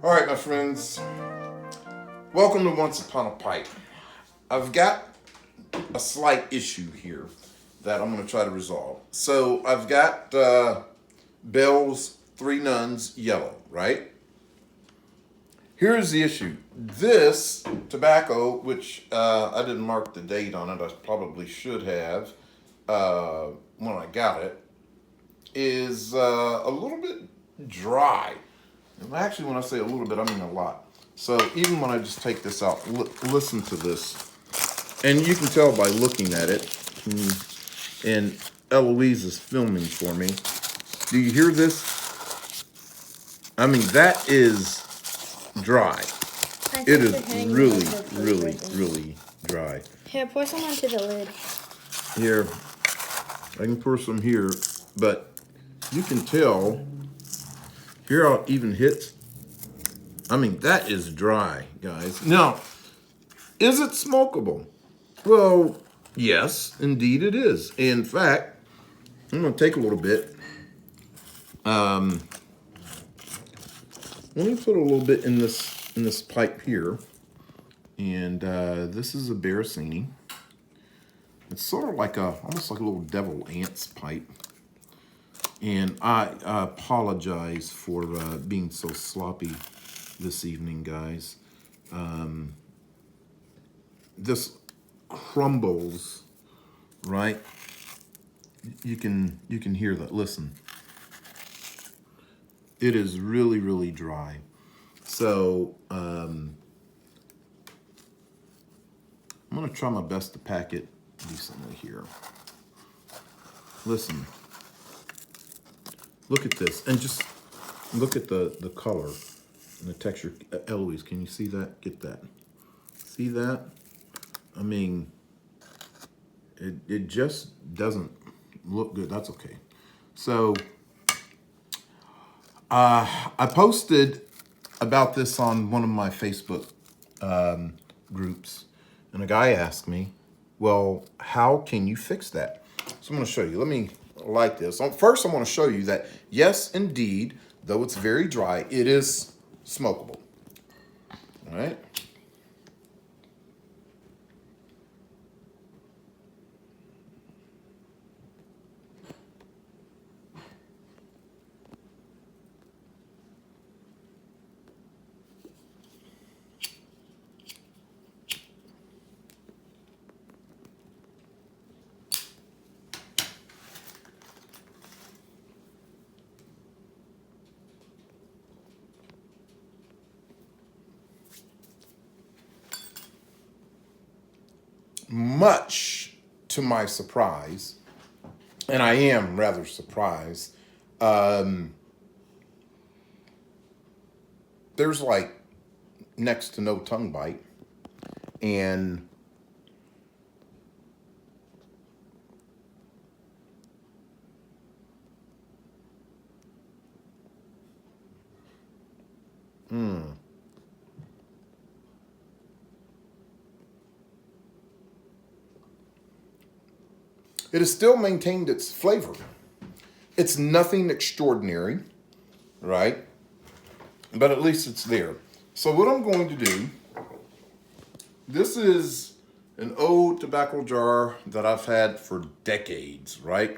All right, my friends. Welcome to Once Upon a Pipe. I've got a slight issue here that I'm going to try to resolve. So I've got Bell's Three Nuns yellow, right? Here's the issue. This tobacco, which I didn't mark the date on it, I probably should have when I got it, is a little bit dry. And actually, when I say a little bit, I mean a lot. So even when I just take this out, listen to this. And you can tell by looking at it, and Eloise is filming for me. Do you hear this? I mean, that is dry. It is really dry. Here, pour some onto the lid. Here, I can pour some here, but you can tell, here how it even hits. I mean, that is dry, guys. Now, is it smokable? Well, yes, indeed it is. In fact, I'm going to take a little bit. Let me put a little bit in this pipe here. And this is a Barasini. It's sort of like almost like a little devil ants pipe. And I apologize for being so sloppy this evening, guys. This crumbles, right? You can hear that. Listen, it is really dry. So I'm gonna try my best to pack it decently here. Listen, look at this, and just look at the color and the texture. Eloise, can you see that? Get that? See that? I mean, it just doesn't look good. That's okay. So I posted about this on one of my Facebook groups, and a guy asked me, well, how can you fix that? So I'm going to show you. Let me light this. First, I want to show you that, yes, indeed, though it's very dry, it is smokable. All right. Much to my surprise, and I am rather surprised, there's like next to no tongue bite, and it has still maintained its flavor. It's nothing extraordinary, right? But at least it's there. So what I'm going to do, this is an old tobacco jar that I've had for decades, right?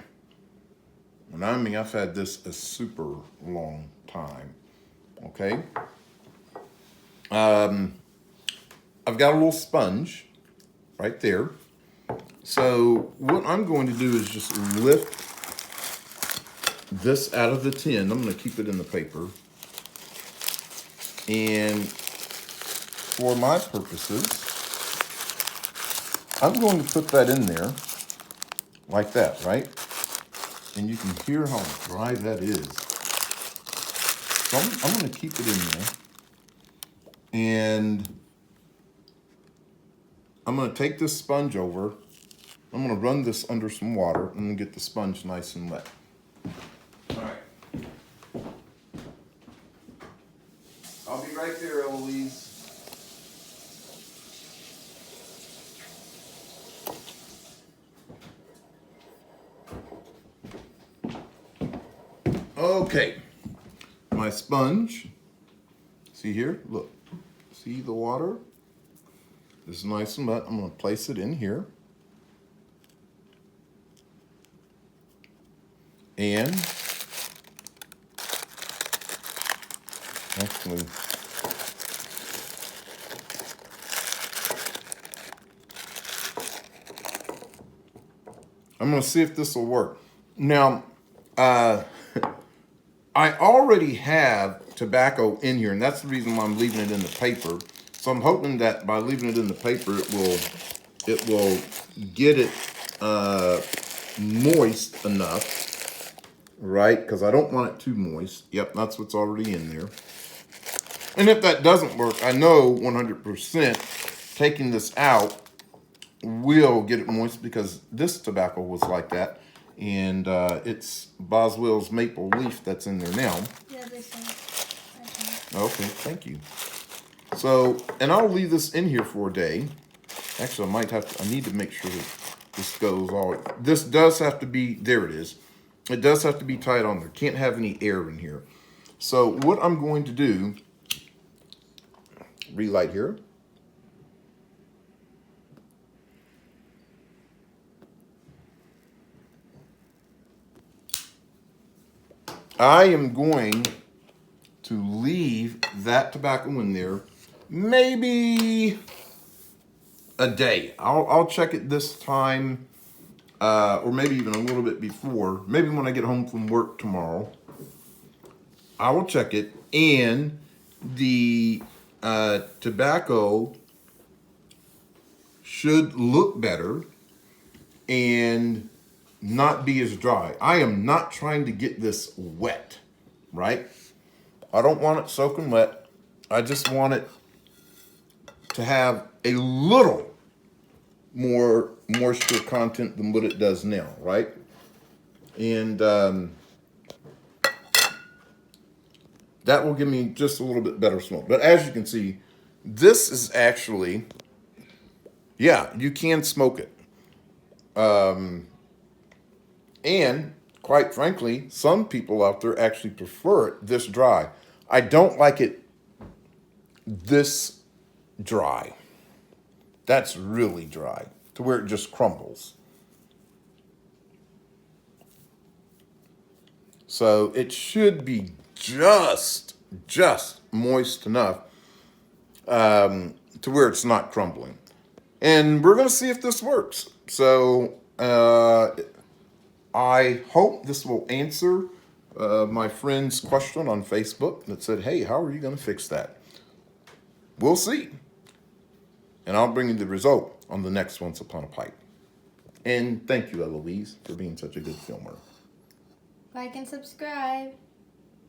And I mean, I've had this a super long time, okay? I've got a little sponge right there. So what I'm going to do is just lift this out of the tin. I'm going to keep it in the paper. And for my purposes, I'm going to put that in there like that, right? And you can hear how dry that is. So I'm going to keep it in there. And I'm going to take this sponge over. I'm going to run this under some water and get the sponge nice and wet. All right. I'll be right there, Eloise. Okay. My sponge See here? Look. See the water? This is nice and wet. I'm going to place it in here. And actually, I'm going to see if this will work. Now, I already have tobacco in here, and that's the reason why I'm leaving it in the paper. So I'm hoping that by leaving it in the paper, it will get it moist enough, right? Because I don't want it too moist. Yep, that's what's already in there. And if that doesn't work, I know 100% taking this out will get it moist, because this tobacco was like that. And it's Boswell's Maple Leaf that's in there now. Yeah, this one. Okay, thank you. So, and I'll leave this in here for a day. Actually, I need to make sure that this goes all, this does have to be, there it is. It does have to be tied on there. Can't have any air in here. So what I'm going to do, relight here. I am going to leave that tobacco in there maybe a day. I'll check it this time, or maybe even a little bit before. Maybe when I get home from work tomorrow, I will check it, and the tobacco should look better and not be as dry. I am not trying to get this wet, right? I don't want it soaking wet. I just want it to have a little more moisture content than what it does now, right? And that will give me just a little bit better smoke. But as you can see, this is actually, yeah, you can smoke it. And quite frankly, some people out there actually prefer it this dry. I don't like it this dry. That's really dry, to where it just crumbles. So it should be just moist enough to where it's not crumbling. And we're going to see if this works. So I hope this will answer my friend's question on Facebook that said, hey, how are you going to fix that? We'll see. And I'll bring you the result on the next Once Upon a Pipe. And thank you, Eloise, for being such a good filmer. Like and subscribe.